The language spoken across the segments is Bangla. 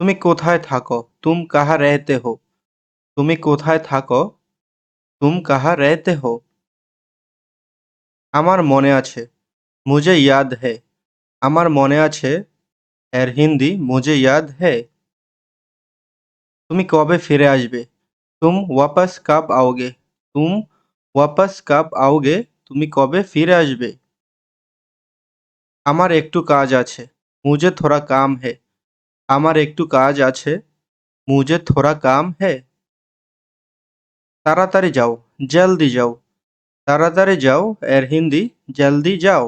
তুমি কোথায় থাকো? তুম কাহা রেহতে হো? তুমি কোথায় থাকো? তুম কাহা রেহতে হো? আমার মনে আছে। মুঝে ইয়াদ है। আমার মনে আছে। এর হিন্দি মুঝে ইয়াদ है। তুমি কবে ফিরে আসবে? তুম ওয়াপাস কব आओगे? তুম ওয়াপাস কব आओगे? তুমি কবে ফিরে আসবে? আমার একটু কাজ আছে। মুঝে থোড়া কাম है। আমার একটু কাজ আছে। মুঝে থোড়া কাম है। তাড়াতাড়ি যাও। জলদি যাও। তাড়াতাড়ি যাও এর হিন্দি জলদি যাও।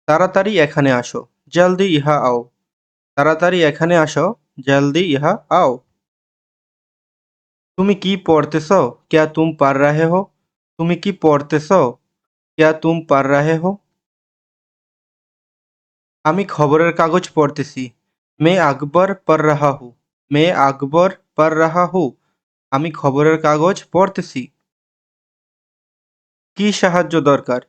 তাড়াতাড়ি এখানে আসো। জলদি ইহা আও। তাড়াতাড়ি এখানে আসো। জলদি ইহা আও। তুমি কি পড়তেছো? क्या तुम पढ़ रहे हो? তুমি কি পড়তেছো? क्या तुम पढ़ रहे हो? আমি খবরের কাগজ পড়তেছি। मैं अखबार पढ़ रहा हूँ। मैं अखबार पढ़ रहा हूँ। আমি খবরের কাগজ পড়তেছি। কি সাহায্য দরকার?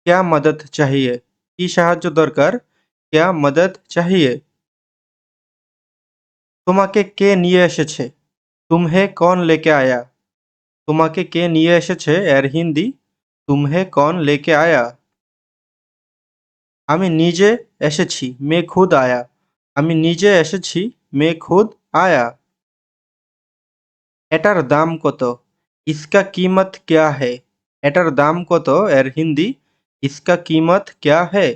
क्या मदद चाहिए? কি সাহায্য দরকার? क्या मदद चाहिए? তোমাকে কে নিয়ে এসেছে? तुम्हें कौन लेके आया? তোমাকে কে নিয়ে এসেছে এর হিন্দি तुम्हें कौन लेके आया? আমি নিজে এসেছি मैं खुद आया। আমি নিজে এসেছি मैं खुद आया। এটার দাম কত? इसका कीमत क्या है? এটার দাম কত এর হিন্দি इसका कीमत क्या है?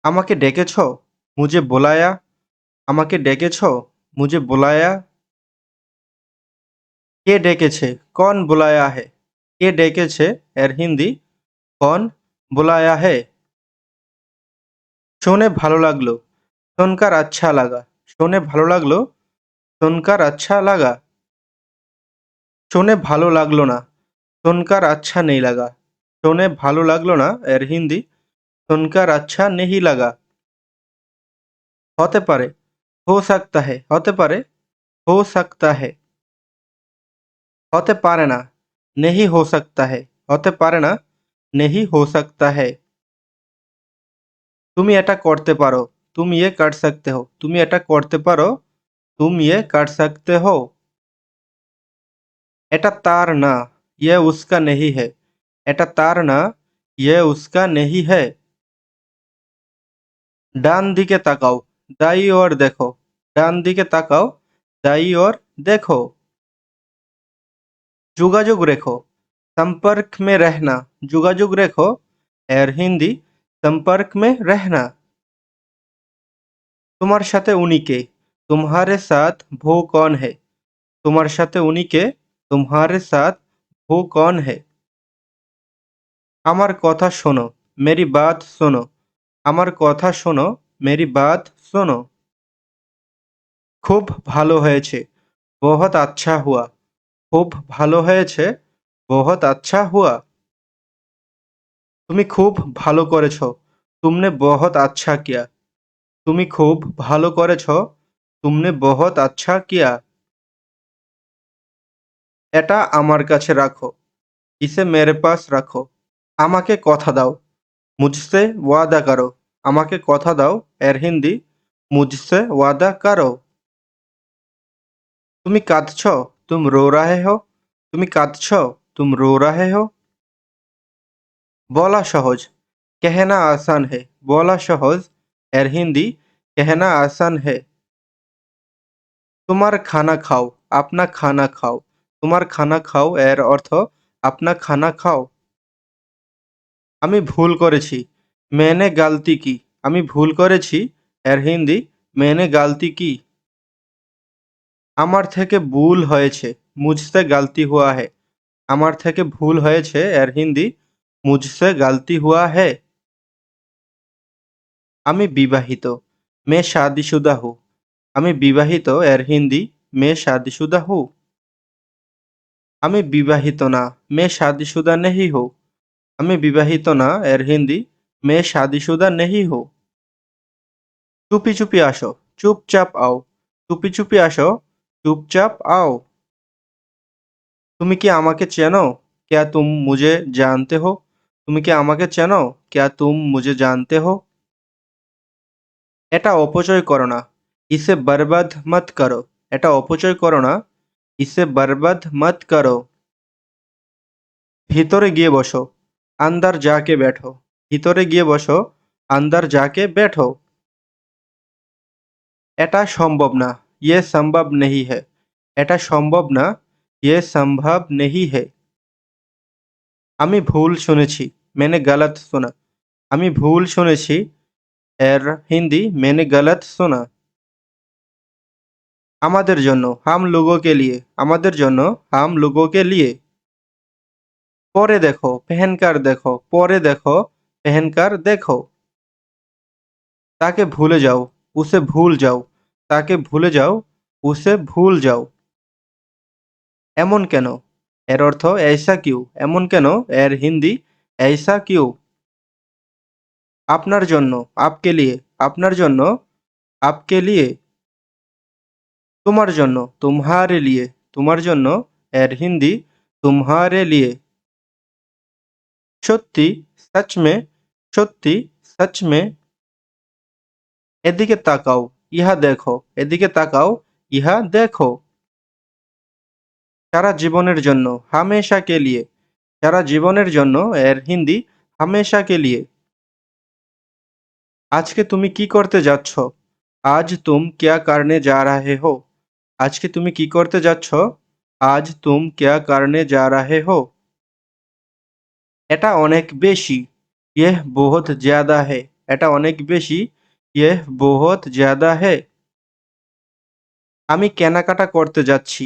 আমাকে ডেকেছো? मुझे बुलाया। আমাকে ডেকেছো? मुझे बुलाया। কে ডেকেছে? कौन बुलाया है? কে ডেকেছে এর হিন্দি कौन बुलाया है? শুনে ভালো লাগলো। শুনকার আচ্ছা লাগা। শুনে ভালো লাগলো। শুনকার আচ্ছা লাগা। শুনে ভালো লাগলো না। শুনকার আচ্ছা নেই লাগা। শুনে ভালো লাগলো না এর হিন্দি শুনকার আচ্ছা নেহি লাগা। হতে পারে। হো সাকতা হে। হতে পারে। হো সাকতা হে। হতে পারে না। নেহি হো সাকতা হে। হতে পারে না। নেহি হো সাকতা হে। তুমি এটা করতে পারো। তুমি ইয়ে কর সকতে হো। তুমি এটা করতে পারো। তুম ইয়ে কর সকতে হো। এটা তার না। ইয়ে উসকা নেহি হে। এটা তার না। ইয়ে উসকা নেহি হে। ডান দিকে তাকাও। দাई ওর দেখো। ডান দিকে তাকাও। দাई ওর দেখো। যোগাযোগ রেখো। संपर्क में रहना। যোগাযোগ রেখো এর হিন্দি संपर्क में रहना। তোমার সাথে উনি কে? तुम्हारे साथ वो कौन है? তোমার সাথে উনি কে? तुम्हारे साथ वो कौन है? আমার কথা শোনো। मेरी बात सुनो। আমার কথা শোনো। मेरी बात सुनो। খুব ভালো হয়েছে। बहुत अच्छा हुआ। খুব ভালো হয়েছে। बहुत अच्छा हुआ। তুমি খুব ভালো করেছো। तुमने बहुत अच्छा किया। তুমি খুব ভালো করেছো। तुमने बहुत अच्छा किया। এটা আমার কাছে রাখো। इसे मेरे पास रखो। আমাকে কথা দাও। मुझसे वादा करो। আমাকে কথা দাও এর হিন্দি मुझसे वादा करो। তুমি কাঁদছো? तुम रो रहे हो? তুমি কাঁদছো? तुम रो रहे हो? বলা সহজ। कहना आसान है। বলা সহজ এর হিন্দি कहना आसान है। তোমার খানা খাও। আপনা খানা খাও। তোমার খানা খাও এর অর্থ আপনা খানা খাও। আমি ভুল করেছি। मैंने गलती की। আমি ভুল করেছি এর হিন্দি मैंने गलती की। আমার থেকে ভুল হয়েছে। मुझसे गलती हुआ है। আমার থেকে ভুল হয়েছে এর হিন্দি मुझसे गलती हुआ है। আমি বিবাহিত। मैं शादीशुदा हूँ। আমি বিবাহিত এর হিন্দি मैं शादीशुदा हूँ। আমি বিবাহিত না। मैं शादीशुदा नहीं हूँ। আমি বিবাহিত না এর হিন্দি मैं शादीशुदा नहीं हूँ। চুপি চুপি আসো। চুপচাপ আও। চুপি চুপি আসো। চুপচাপ আও। তুমি কি আমাকে চেনো? क्या तुम मुझे जानते हो? তুমি কি আমাকে চেনো? क्या तुम मुझे जानते हो? এটা অপচয় করো না, ইসে বরবাদ মত করো। এটা অপচয় করো না, ইসে বরবাদ মত করো। ভিতরে গিয়ে বসো, আন্দার যাকে बैठो। ভিতরে গিয়ে বসো, আন্দার যাকে बैठो। এটা সম্ভব না, ये संभव नहीं है। এটা সম্ভব না, ये संभव नहीं है। আমি ভুল শুনেছি, मैंने गलत सुना। আমি ভুল শুনেছি, এর হিন্দি मैंने गलत सुना। আমাদের জন্য, हम लोगों के लिए। আমাদের জন্য, हम लोगों के लिए। পরে দেখো, पहनकर देखो। পরে দেখো, पहनकर देखो। তাকে ভুলে যাও, उसे भूल जाओ। তাকে ভুলে যাও, उसे भूल जाओ। এমন কেন, এর অর্থ ऐसा क्यों। এমন কেন, এর হিন্দি ऐसा क्यों। আপনার জন্য, आपके लिए। আপনার জন্য, आपके लिए। তোমার জন্য, तुम्हारे लिए। তোমার জন্য, এর হিন্দি तुम्हारे लिए। সত্যি, सच में। সত্যি, सच में। এদিকে তাকাও, ইহা দেখো। এদিকে তাকাও, ইহা দেখো। সারা জীবনের জন্য, हमेशा के लिए। সারা জীবনের জন্য, এর হিন্দি हमेशा के लिए। আজকে তুমি কি করতে যাচ্ছ। আজ তুম क्या करने जा रहे हो। আজকে তুমি কি করতে যাচ্ছ। আজ তুম क्या करने जा रहे हो। এটা অনেক বেশি, यह बहुत ज्यादा है। এটা অনেক বেশি, यह बहुत ज्यादा है। আমি কেনাকাটা করতে যাচ্ছি,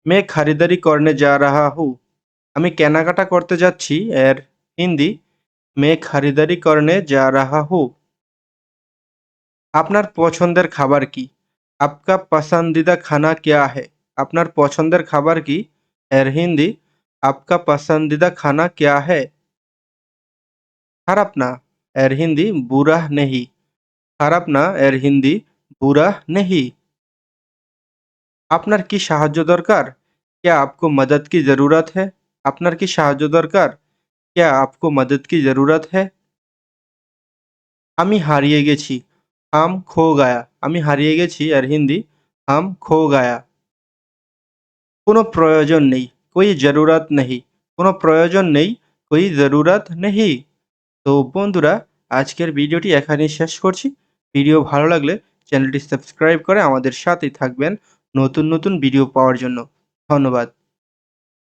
मैं खरीदारी करने जा रहा हूँ। আমি কেনাকাটা করতে যাচ্ছি, এর হিন্দি मैं खरीदारी करने जा रहा हूँ। আপনার পছন্দের খাবার কি। आपका पसंदीदा खाना क्या है। আপনার পছন্দের খাবার কি, এর হিন্দি आपका पसंदीदा खाना क्या है। খারাপ না, এর হিন্দি বুরা নেহি। খারাপ না, এর হিন্দি বুরা নেহি। আপনার কি সাহায্য দরকার। क्या आपको मदद की ज़रूरत है। আপনার কি সাহায্য দরকার। क्या आपको मदद की ज़रूरत है। আমি হারিয়ে গেছি, हम खो गया। আমি হারিয়ে গেছি, এর হিন্দি हम खो गया। কোনো প্রয়োজন নেই, कोई ज़रूरत नहीं। কোনো প্রয়োজন নেই, कोई ज़रूरत नहीं। তো বন্ধুরা, আজকের ভিডিওটি এখানেই শেষ করছি। ভিডিও ভালো লাগলে চ্যানেলটি সাবস্ক্রাইব করে আমাদের সাথেই থাকবেন নতুন নতুন ভিডিও পাওয়ার জন্য। ধন্যবাদ।